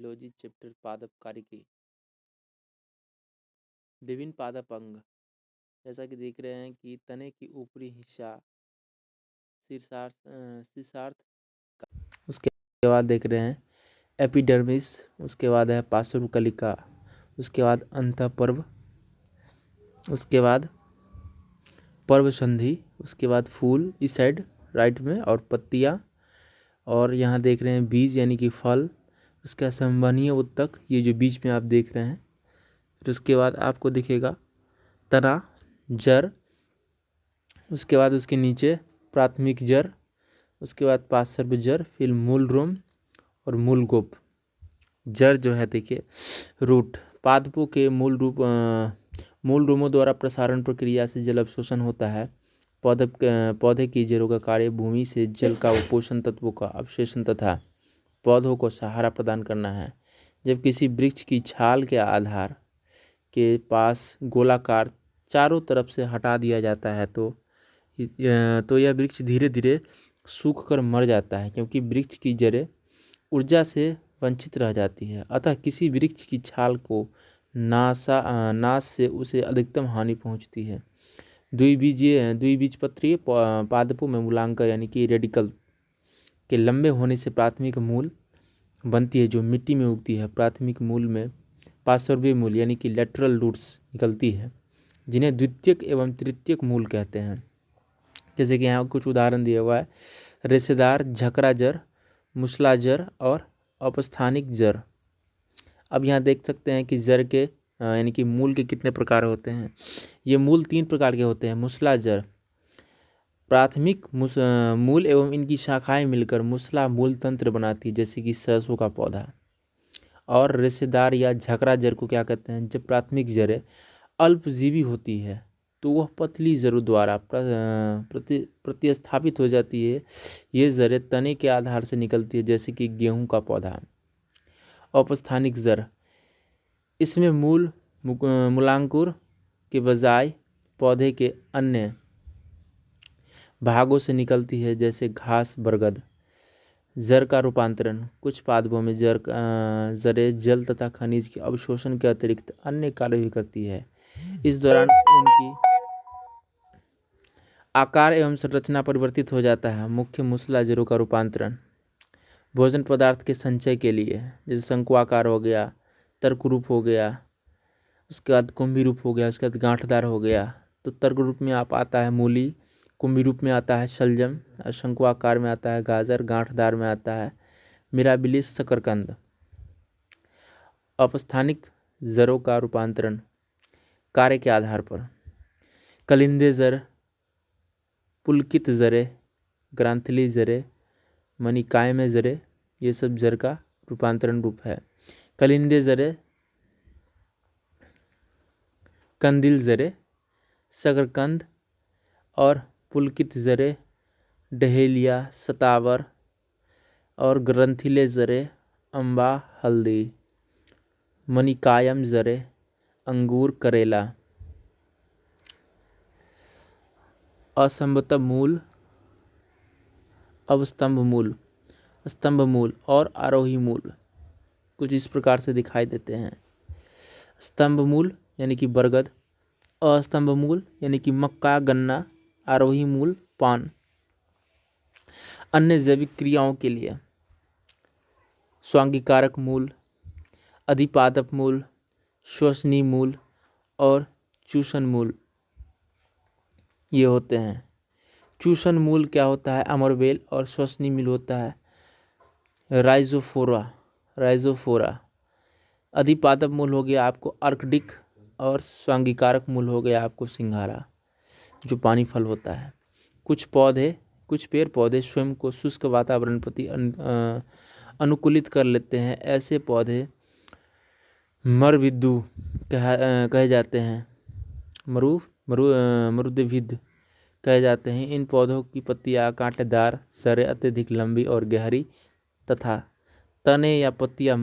Biology chapter पादप कार्यकी। विभिन्न पादप अंग, जैसा कि देख रहे हैं कि तने की ऊपरी हिस्सा शीर्षार्थ उसके बाद देख रहे हैं एपिडर्मिस, उसके बाद है पार्श्वकलिका, उसके बाद अंतःपर्व, उसके बाद पर्व संधि, उसके बाद फूल इस साइड राइट में और पत्तियां, और यहाँ देख रहे हैं बीज यानी कि फल, उसका संवहनीय उत्तक, ये जो बीच में आप देख रहे हैं। फिर उसके बाद आपको दिखेगा तना, जड़, उसके बाद उसके नीचे प्राथमिक जड़, उसके बाद पार्श्व जड़, फिर मूल रोम और मूल गोप। जड़ जो है देखिए रूट, पादपों के मूल रोमों द्वारा प्रसारण प्रक्रिया से जल अवशोषण होता है। पौधे की जड़ों का कार्य भूमि से जल का पोषण तत्वों का अवशोषण तथा पौधों को सहारा प्रदान करना है। जब किसी वृक्ष की छाल के आधार के पास गोलाकार चारों तरफ से हटा दिया जाता है तो यह वृक्ष धीरे धीरे सूख कर मर जाता है, क्योंकि वृक्ष की जड़ें ऊर्जा से वंचित रह जाती है। अतः किसी वृक्ष की छाल को नाश से उसे अधिकतम हानि पहुंचती है। द्विबीजपत्री पादपों में मूलांकर यानी कि रेडिकल के लंबे होने से प्राथमिक मूल बनती है, जो मिट्टी में उगती है। प्राथमिक मूल में पार्श्वीय मूल यानी कि लेटरल रूट्स निकलती है, जिन्हें द्वितीयक एवं तृतीयक मूल कहते हैं। जैसे कि यहाँ कुछ उदाहरण दिया हुआ है, रेशेदार झकरा जड़, मूसला जड़ और अपस्थानिक जड़। अब यहाँ देख सकते हैं कि जड़ के यानी कि मूल के कितने प्रकार होते हैं। ये मूल 3 प्रकार के होते हैं। मूसला जड़, प्राथमिक मूल एवं इनकी शाखाएं मिलकर मूसला मूल तंत्र बनाती है, जैसे कि सरसों का पौधा। और रेशेदार या झकरा जड़ को क्या कहते हैं, जब प्राथमिक जड़ें अल्पजीवी होती है तो वह पतली जड़ों द्वारा प्रतिस्थापित हो जाती है। ये जड़ें तने के आधार से निकलती है, जैसे कि गेहूं का पौधा। औपस्थानिक जड़, इसमें मूलांकुर के बजाय पौधे के अन्य भागों से निकलती है, जैसे घास, बरगद। जड़ का रूपांतरण, कुछ पादपों में जड़ें जल तथा खनिज के अवशोषण के अतिरिक्त अन्य कार्य भी करती है। इस दौरान उनकी आकार एवं संरचना परिवर्तित हो जाता है। मुख्य मूसला जड़ों का रूपांतरण भोजन पदार्थ के संचय के लिए, जैसे शंकुआकार हो गया, तर्क रूप हो गया, उसके बाद कुंभी रूप हो गया, उसके बाद गांठदार हो गया। तो तर्क रूप में आप आता है मूली, कुंभी रूप में आता है शलजम, शंकुआकार में आता है गाजर, गांठदार में आता है मिराबिलिस शकरकंद। अपस्थानिक जड़ों का रूपांतरण कार्य के आधार पर, कलिंदे जड़, पुलकित जड़ें, ग्रांथिली जड़ें, मणिकायम जड़ें, ये सब जड़ का रूपांतरण रूप है। कलिंदे जड़ें, कंदिल जड़ें, शकरकंद और पुलकित जड़ें, डहेलिया, सतावर और ग्रंथिले जड़ें, अम्बा, हल्दी। मणिकायम जड़ें, अंगूर, करेला। अस्तंभ मूल, अवस्तंभ मूल, स्तंभ मूल और आरोही मूल कुछ इस प्रकार से दिखाई देते हैं। स्तंभ मूल यानी कि बरगद, अस्तंभ मूल यानी कि मक्का, गन्ना, आरोही मूल पान। अन्य जैविक क्रियाओं के लिए स्वांगीकारक मूल, अधिपादप मूल, श्वसनी मूल और चूषण मूल ये होते हैं। चूषण मूल क्या होता है, अमरबेल, और श्वसनी मूल होता है राइजोफोरा। अधिपादप मूल हो गया आपको अर्कडिक, और स्वांगीकारक मूल हो गया आपको सिंघारा, जो पानी फल होता है। कुछ पेड़ पौधे स्वयं को शुष्क वातावरण प्रति अनुकूलित कर लेते हैं। ऐसे पौधे मरविद्दु कहे जाते हैं, मरुद्भिद कहे जाते हैं। इन पौधों की पत्तियां कांटेदार, जड़ें अत्यधिक लंबी और गहरी तथा तने या पत्तियां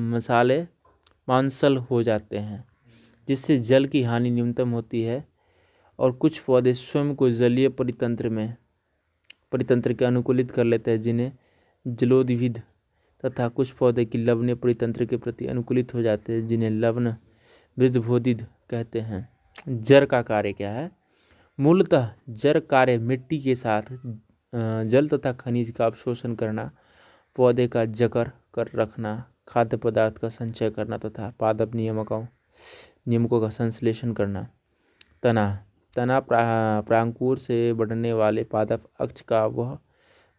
मांसल हो जाते हैं, जिससे जल की हानि न्यूनतम होती है। और कुछ पौधे स्वयं को जलीय परितंत्र के अनुकूलित कर लेते हैं, जिन्हें जलोद्भिद तथा कुछ पौधे की लवणीय परितंत्र के प्रति अनुकूलित हो जाते हैं, जिन्हें लवण वृद्धबोधित कहते हैं। जड़ का कार्य क्या है? मूलतः जड़ कार्य मिट्टी के साथ जल तथा खनिज का अवशोषण करना, पौधे का जकड़ कर रखना, खाद्य पदार्थ का संचय करना तथा पादप नियमकों का संश्लेषण करना। तना प्रांकुर से बढ़ने वाले पादप अक्ष का वह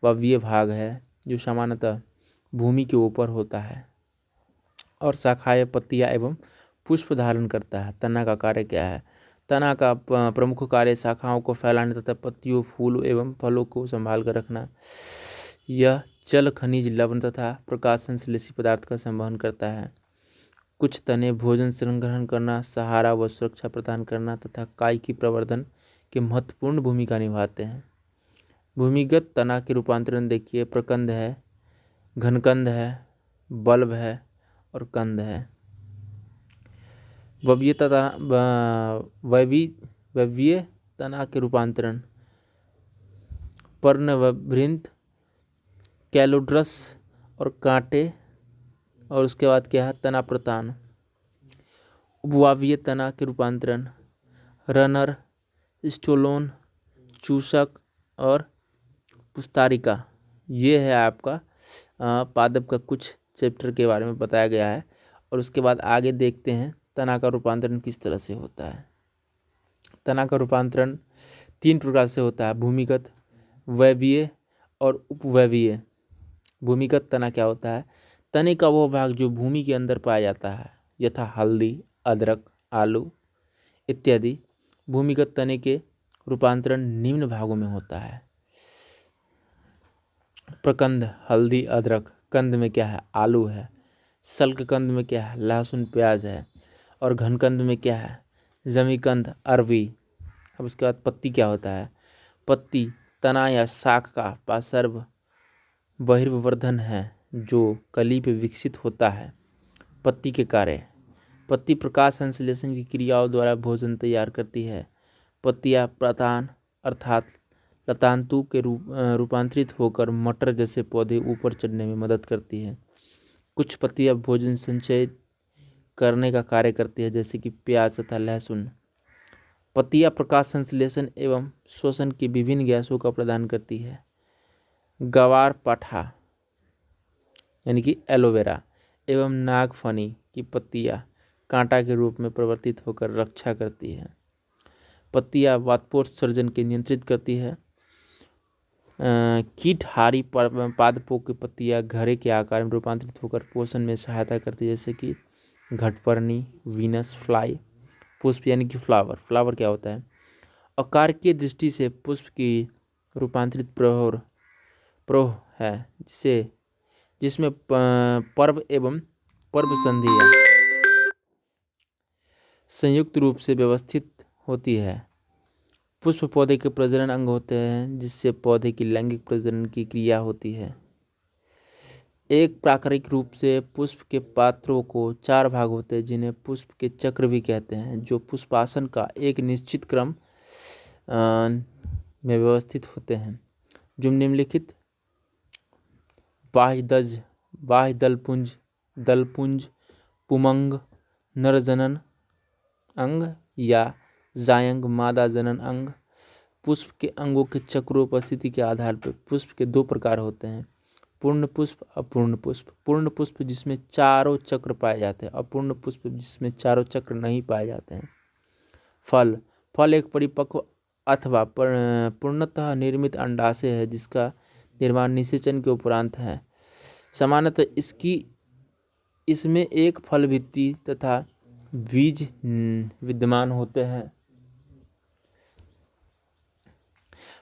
वायवीय भाग है जो सामान्यतः भूमि के ऊपर होता है और शाखाएं, पत्तियां एवं पुष्प धारण करता है। तना का कार्य क्या है? तना का प्रमुख कार्य शाखाओं को फैलाने तथा पत्तियों, फूल एवं फलों को संभाल कर रखना। यह जल, खनिज, लवण तथा प्रकाश संश्लेषी पदार्थ का संवहन करता है। कुछ तने भोजन संग्रहण करना, सहारा व सुरक्षा प्रदान करना तथा काई की प्रवर्धन की महत्वपूर्ण भूमिका निभाते हैं। भूमिगत तना के रूपांतरण देखिए, प्रकंद है, घनकंद है, बल्ब है और कंद है। वायवीय तना के रूपांतरण पर्णवृंत, कैलोड्रस और कांटे, और उसके बाद क्या है? तना प्रतान। उपवावीय तना के रूपांतरण रनर, स्टोलोन, चूसक और पुस्तारिका। ये है आपका पादप का कुछ चैप्टर के बारे में बताया गया है। और उसके बाद आगे देखते हैं तना का रूपांतरण किस तरह से होता है। तना का रूपांतरण 3 प्रकार से होता है: भूमिगत, वायवीय और उपवायवीय। भूमिगत तना क्या होता है? तने का वो भाग जो भूमि के अंदर पाया जाता है, यथा हल्दी, अदरक, आलू इत्यादि। भूमिगत तने के रूपांतरण निम्न भागों में होता है: प्रकंद, हल्दी, अदरक। कंद में क्या है? आलू है। शल्ककंद में क्या है? लहसुन, प्याज है। और घनकंद में क्या है? जमीकंद, अरवी। अब उसके बाद पत्ती क्या होता है? पत्ती तना या शाख का पार्श्व बहिर्वर्धन है जो कली पे विकसित होता है। पत्ती के कार्य: पत्ती प्रकाश संश्लेषण की क्रियाओं द्वारा भोजन तैयार करती है। पत्तियां प्रतान अर्थात लतांतु के रूपांतरित होकर मटर जैसे पौधे ऊपर चढ़ने में मदद करती है। कुछ पत्तियां भोजन संचय करने का कार्य करती है, जैसे कि प्याज तथा लहसुन। पत्तियां प्रकाश संश्लेषण एवं श्वसन की विभिन्न गैसों का प्रदान करती है। गवार पाठा यानी कि एलोवेरा एवं नागफनी की पत्तियां कांटा के रूप में परिवर्तित होकर रक्षा करती है। पत्तियां वातपोत्सर्जन के नियंत्रित करती है। कीटहारी पादपों की पत्तियां घड़े के आकार में रूपांतरित होकर पोषण में सहायता करती है, जैसे कि घटपर्णी, वीनस फ्लाई। पुष्प यानी कि फ्लावर। फ्लावर क्या होता है? आकार की दृष्टि से पुष्प की रूपांतरित प्रौढ़ है जिसमें पर्व एवं पर्व संधियां संयुक्त रूप से व्यवस्थित होती है। पुष्प पौधे के प्रजनन अंग होते हैं जिससे पौधे की लैंगिक प्रजनन की क्रिया होती है। एक प्राकृतिक रूप से पुष्प के पात्रों को 4 भाग होते हैं, जिन्हें पुष्प के चक्र भी कहते हैं, जो पुष्पासन का एक निश्चित क्रम में व्यवस्थित होते हैं, जो निम्नलिखित बाह्य दलपुंज, पुमंग, नरजनन अंग या जायंग, मादा जनन अंग। पुष्प के अंगों के चक्रोपस्थिति के आधार पर पुष्प के 2 प्रकार होते हैं: पूर्ण पुष्प, अपूर्ण पुष्प। पूर्ण पुष्प जिसमें चारों चक्र पाए जाते हैं, अपूर्ण पुष्प जिसमें चारों चक्र नहीं पाए जाते हैं। फल एक परिपक्व अथवा पूर्णतः निर्मित अंडाशय है जिसका निर्माण निषेचन के उपरांत है। सामान्यतः इसमें एक फल भित्ति तथा बीज विद्यमान होते हैं।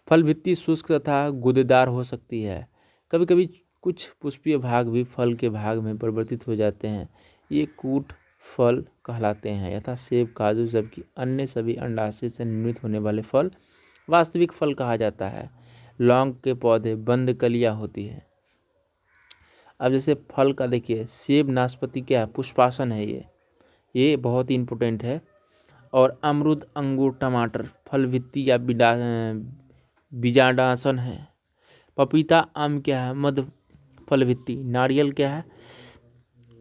फल भित्ति शुष्क तथा गूदेदार हो सकती है। कभी कभी कुछ पुष्पीय भाग भी फल के भाग में परिवर्तित हो जाते हैं। ये कूट फल कहलाते हैं, यथा सेब, काजू, जबकि अन्य सभी अंडाशय से निर्मित होने वाले फल वास्तविक फल कहा जाता है। लौंग के पौधे बंद कलियां होती है। अब जैसे फल का देखिए, सेब, नाशपाती क्या है? पुष्पासन है। ये बहुत ही इम्पोर्टेंट है। और अमरूद, अंगूर, टमाटर फल भित्ति या बीजांडासन है। पपीता, आम क्या है? मध्य फलभित्ति। नारियल क्या है?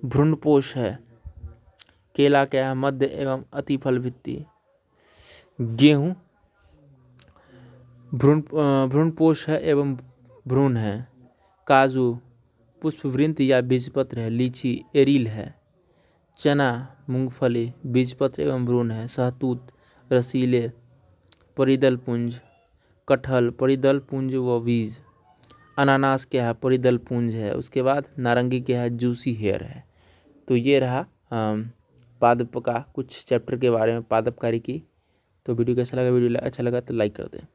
भ्रूणपोष है। केला क्या है? मध्य एवं अति फलभित्ति। गेहूं भ्रूणपोष है एवं भ्रूण है। काजू पुष्पवृंत या बीजपत्र है। लीची एरिल है। चना मूंगफली बीजपत्र एवं भ्रूण है। सहतूत रसीले परिदल पुंज। कटहल परिदल पुंज व बीज। अनानास क्या है? परिदल पुंज है। उसके बाद नारंगी क्या है? जूसी हेयर है। तो ये रहा पादप का कुछ चैप्टर के बारे में, पादपकारी की। तो वीडियो कैसा लगा? वीडियो अच्छा लगा तो लाइक कर दें।